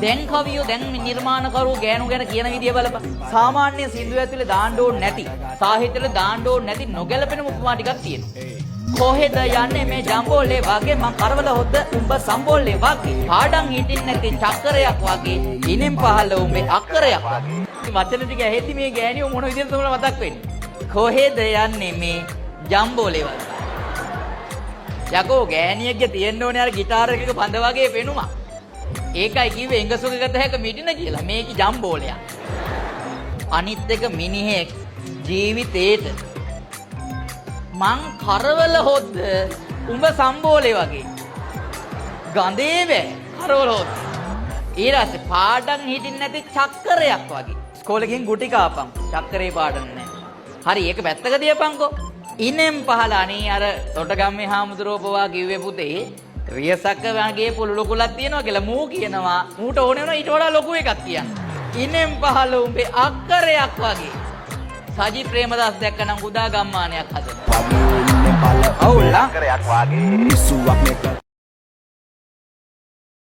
දැන් කවියෝ දැන් නිර්මාණකරු ගෑනු ගැන කියන විදිය බලපන්. සාමාන්‍ය සින්දුව ඇතුලේ දාන්න ඕනේ නැති, සාහිත්‍යෙට දාන්න ඕනේ නැති නොගැලපෙන උපමා ටිකක් තියෙනවා. කොහෙද යන්නේ මේ ජම්බෝලේ වගේ මං කරවල හොද්ද උඹ සම්බෝලේ වගේ පාඩම් හිටින් නැති චක්‍රයක් වගේ ඉනෙන් පහළ උඹේ අක්කරයක් වගේ. වචන ටික ඇහෙද්දි මේ ගෑනියෝ මොන විදිහටද උඹට මතක් වෙන්නේ? කොහෙද යන්නේ මේ ජම්බෝලේ වගේ. යකෝ ගෑනියෙක්ගේ තියෙන්න ඕනේ අර গিitar එකක බඳ වගේ පෙනුමක්. ඒකයි කිව්වේ එංගසුකගත හැක මිටින කියලා. මේක ජම්බෝලයක්. අනිත් එක මිනිහෙක් ජීවිතේට මං කරවල හොද්ද උඹ සම්බෝලේ වගේ. ගඳේ බෑ කරවල හොද්ද. ඊළඟට පාඩම් හිටින් නැති චක්‍රයක් වගේ. ඉස්කෝලේ ගිහින් ගුටි කාපන්. චක්‍රේ පාඩම් නැහැ. හරි ඒක පැත්තක තියපන්කෝ. ඉනෙන් පහළ අනේ අර තොටගම්මේ හාමුදුරුවෝ කිව්වේ පුතේ රියසක වගේ පුළු ලොකුලක් තියෙනවා කියලා මූ කියනවා. මූට ඕනේ වෙනවා ඊට වඩා ලොකු එකක් කියන්න. ඉනෙන් පහළ උඹේ අක්කරයක් වගේ. සජි ප්‍රේමදාස දැක්කනම් උදා ගම්මානයක් හදනවා. අවුල්ලා අක්කරයක් වගේ.